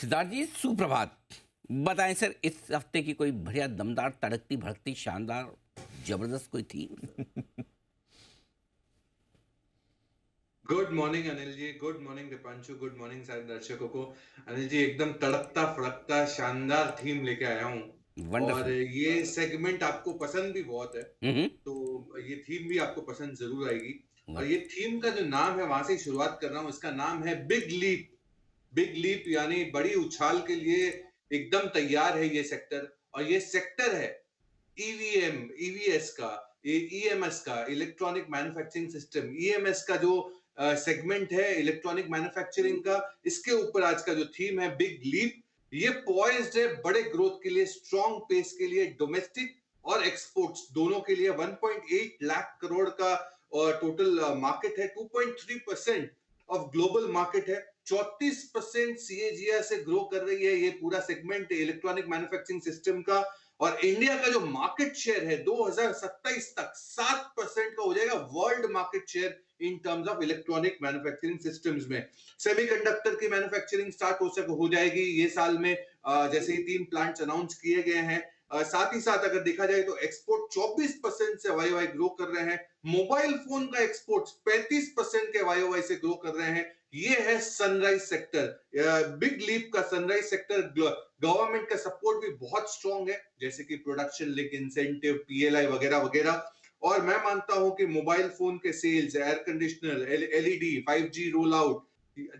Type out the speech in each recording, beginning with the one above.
सिद्धार्थ जी, सुप्रभात। बताएं सर, इस हफ्ते की कोई बढ़िया दमदार तड़कती भड़कती शानदार जबरदस्त कोई थी? Good morning Anil ji. Good morning Dipanshu. Good morning सारे दर्शकों को। अनिल जी, एकदम तड़कता फड़कता शानदार थीम लेके आया हूँ। और वंडरफुल। ये सेगमेंट आपको पसंद भी बहुत है, हम्म। तो ये थीम भी आपको पसंद जरूर आएगी। और ये वंडरफुल। थीम का जो नाम है वहां से ही शुरुआत कर रहा हूँ। इसका नाम है बिग लीप। बिग लीप यानी बड़ी उछाल के लिए एकदम तैयार है ये सेक्टर। और ये सेक्टर है ईवीएम, ईवीएस का, ईएमएस का, इलेक्ट्रॉनिक मैन्युफैक्चरिंग सिस्टम, ईएमएस का जो सेगमेंट है इलेक्ट्रॉनिक मैन्युफैक्चरिंग का। इसके ऊपर आज का जो थीम है बिग लीप। ये पॉइज्ड है बड़े ग्रोथ के लिए, स्ट्रॉन्ग पेस के लिए, डोमेस्टिक और एक्सपोर्ट्स दोनों के लिए। 1.8 लाख करोड़ का टोटल मार्केट है। 2.3% ऑफ ग्लोबल मार्केट है। 34% सीएजीआर से ग्रो कर रही है ये पूरा सेगमेंट इलेक्ट्रॉनिक मैन्युफैक्चरिंग सिस्टम का। और इंडिया का जो मार्केट शेयर है 2027 तक 7% का हो जाएगा world market share in terms of electronic manufacturing systems में। सेमीकंडक्टर की मैन्युफैक्चरिंग स्टार्ट हो जाएगी ये साल में। जैसे ही 3 प्लांट्स अनाउंस किए गए हैं। साथ ही साथ अगर देखा जाए तो एक्सपोर्ट 24% से वाईओवाई ग्रो कर रहे हैं। मोबाइल फोन का एक्सपोर्ट 35% के वाईओवाई से ग्रो कर रहे हैं। ये है सनराइज सेक्टर, बिग लीप का सनराइज सेक्टर। गवर्नमेंट का सपोर्ट भी बहुत स्ट्रांग है, जैसे कि प्रोडक्शन लिंक इंसेंटिव, पीएलआई वगैरह वगैरह। और मैं मानता हूं कि मोबाइल फोन के sales, air conditioner, LED, 5G roll out,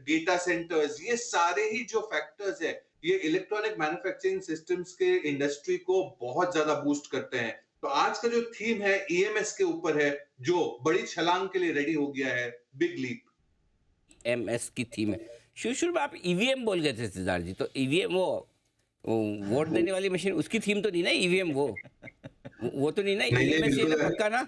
data centres, ये सारे ही जो फैक्टर्स है ये इलेक्ट्रॉनिक मैन्युफैक्चरिंग सिस्टम्स के इंडस्ट्री को बहुत ज्यादा बूस्ट करते हैं। तो आज का जो थीम है ईएमएस के ऊपर है, जो बड़ी छलांग के लिए रेडी हो गया है, बिग लीप। एमएस की थीम है। शुरू शुरू में आप ईवीएम बोल गए थे सिद्धार्थ जी, तो ईवीएम वो वोट देने वाली मशीन, उसकी थीम तो नहीं ना ईवीएम? वो तो नहीं ना? नहीं नहीं, ईएमएस ही है ना, बिल्कुल पक्का ना?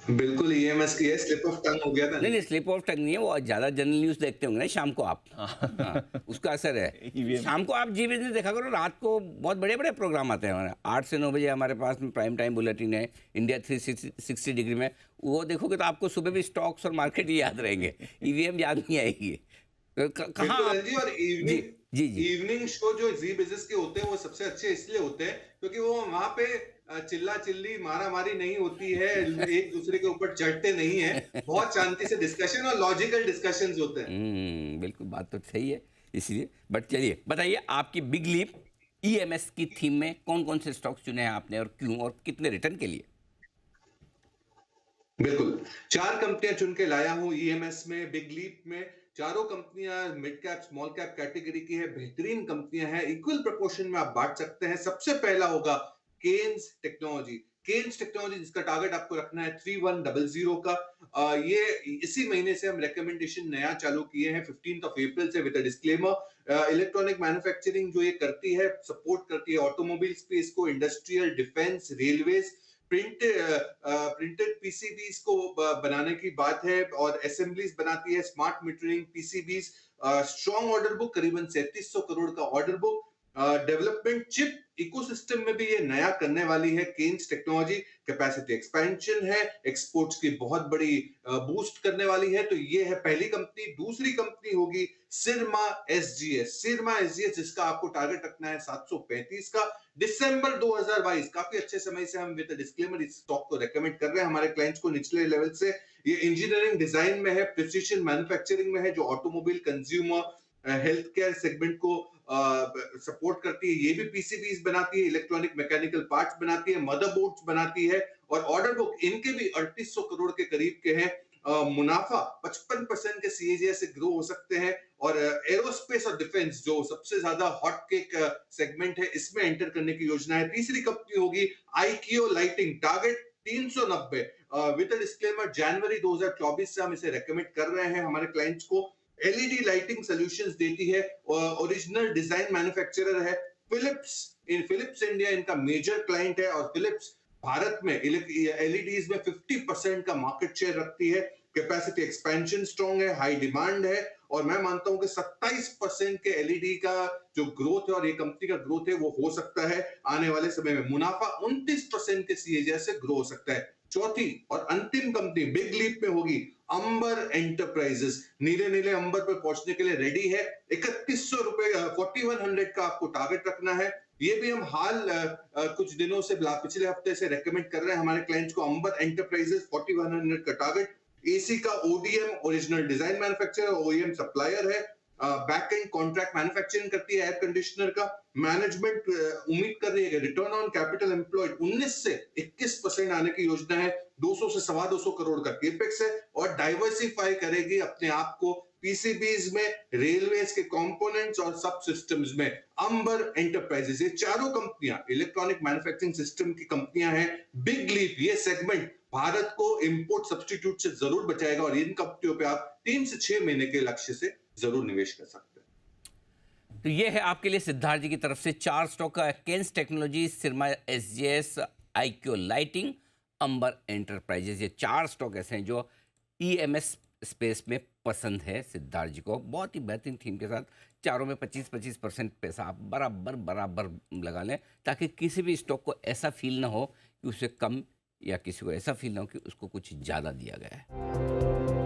बिल्कुल ईएमएस की है। स्लिप ऑफ टंग हो गया था नहीं नहीं। नहीं, स्लिप ऑफ टंग नहीं है वो। ज़्यादा जनरल न्यूज़ देखते होंगे ना शाम को आप। हाँ, उसका असर है। ईवीएम। शाम को आप जी बिजनेस देखा करो, रात को बहुत बड़े बड़े प्रोग्राम आते हैं हमारे। 8 से 9 बजे हमारे पास में प्राइम टाइम बुलेटिन है, इंडिया 360 डिग्री में। वो देखोगे तो आपको सुबह भी स्टॉक्स और मार्केट ही याद रहेंगे, ईवीएम याद नहीं आएगी। तो कहाँ बिल्कुल आप? अनिल जी। और जी इवनिंग जी जी। इवनिंग शो जो जी बिजनेस के होते हैं वो सबसे अच्छे इसलिए होते हैं क्योंकि वो वहां पे चिल्ला चिल्ली मारा मारी नहीं होती है। एक दूसरे के ऊपर चढ़ते नहीं है। बहुत शांति से डिस्कशन और लॉजिकल डिस्कशंस होते हैं। बिल्कुल, बात तो सही है। इसलिए बट चलिए बताइए, आपकी बिग लीप ईएमएस की थीम में कौन कौन से स्टॉक्स चुने हैं आपने, और क्यों, और कितने रिटर्न के लिए? बिल्कुल। 4 कंपनियां चुन के लाया हूं ईएमएस में, बिग लीप में। चारों कंपनियां mid cap small cap category की है, बेहतरीन कंपनियां हैं। इक्वल प्रोपोर्शन में आप बांट सकते हैं। सबसे पहला होगा केन्स टेक्नोलॉजी। केन्स टेक्नोलॉजी जिसका टारगेट आपको रखना है 3100 का। ये इसी महीने से हम रिकमेंडेशन नया चालू किए हैं 15th ऑफ अप्रैल से, with a disclaimer. Electronic manufacturing जो ये करती है, सपोर्ट करती है ऑटोमोबाइल स्पेस को, industrial, defence, railways, printed PCBs को बनाने की बात है। और असेंबलीज बनाती है, smart metering PCBs. Strong order book, करीबन 3700 करोड़ का order book. Development chip ecosystem में भी ये नया करने वाली है केन्स टेक्नोलॉजी। कैपेसिटी एक्सपेंशन है, एक्सपोर्ट्स की बहुत बड़ी बूस्ट करने वाली है। तो ये है पहली कंपनी। दूसरी कंपनी होगी सिरमा एसजीएस। सिरमा एसजीएस जिसका आपको टारगेट रखना है 735 का। दिसंबर 2022, काफी अच्छे समय से हम विद डिस्क्लेमर इस स्टॉक को रेकमेंड कर रहे हैं हमारे क्लाइंट्स को निचले लेवल से। ये इंजीनियरिंग डिजाइन में है, प्रिसिशन मैन्युफैक्चरिंग में है, जो automobile, consumer, health care segment को सपोर्ट करती है। ये भी पीसीबीज बनाती है, इलेक्ट्रॉनिक मैकेनिकल पार्ट्स बनाती है, मदरबोर्ड्स बनाती है। और ऑर्डर बुक इनके भी 3800 करोड़ के करीब के हैं। मुनाफा 55% के सीएजीआर से ग्रो हो सकते हैं। और एरोस्पेस और डिफेंस जो सबसे ज्यादा हॉट केक सेगमेंट है, इसमें एंटर करने की योजना है। तीसरी कंपनी होगी IKIO lighting. Target 390, with disclaimer जनवरी 2024 से हम इसे रेकमेंड कर रहे हैं हमारे क्लाइंट्स को। एलईडी लाइटिंग सॉल्यूशंस देती है, ओरिजिनल डिजाइन मैन्युफैक्चरर है। फिलिप्स इंडिया इनका मेजर क्लाइंट है। और फिलिप्स भारत में एलईडीज में 50% का मार्केट शेयर रखती है। कैपेसिटी एक्सपेंशन स्ट्रांग है, हाई डिमांड है। और मैं मानता हूं कि 27% के एलईडी का जो ग्रोथ है और ये कंपनी का ग्रोथ है वो हो सकता है आने वाले समय में। मुनाफा 29% के सीएजीआर से ग्रो हो सकता है। चौथी और अंतिम कंपनी बिग लीप में होगी अंबर एंटरप्राइजेस। नीले नीले अंबर पर पहुंचने के लिए रेडी है। 3100 रुपए 4100 का आपको टारगेट रखना है। ये भी हम कुछ दिनों से पिछले हफ्ते से रेकमेंड कर रहे हैं हमारे क्लाइंट्स को। अंबर एंटरप्राइजेस 4100 का टारगेट। एसी का ODM original design manufacturer OEM supplier है। बैक एंड कॉन्ट्रैक्ट मैन्युफैक्चरिंग करती है एयर कंडीशनर का। मैनेजमेंट उम्मीद कर रही है कि रिटर्न ऑन कैपिटल एम्प्लॉयड 19 से 21% आने की योजना है। 200 से 225 करोड़ का केपेक्स है और डाइवर्सिफाई करेगी अपने आप को पीसीबीज में, रेलवेज के कंपोनेंट्स और सब सिस्टम्स में। अंबर एंटरप्राइजेस, ये चारों कंपनियां इलेक्ट्रॉनिक मैन्युफैक्चरिंग सिस्टम की कंपनियां हैं। बिग लीप ये सेगमेंट भारत को इंपोर्ट सब्स्टिट्यूट से जरूर बचाएगा और इन कंपनियों पे आप 3 से 6 महीने के लक्ष्य से जरूर निवेश कर सकते हैं। तो ये है आपके लिए सिद्धार्थ जी की तरफ से 4 स्टॉक का Kaynes technology, Syrma SGS, IKIO lighting, Amber enterprises. ये 4 स्टॉक ऐसे हैं जो ईएमएस स्पेस में पसंद है सिद्धार्थ जी को। बहुत ही बेहतरीन थीम के साथ चारों में 25% पैसा आप बराबर बराबर लगा लें, ताकि किसी भी स्टॉक को ऐसा फील ना हो कि उसे कम, या किसी को ऐसा फील ना हो कि उसको कुछ ज़्यादा दिया गया है।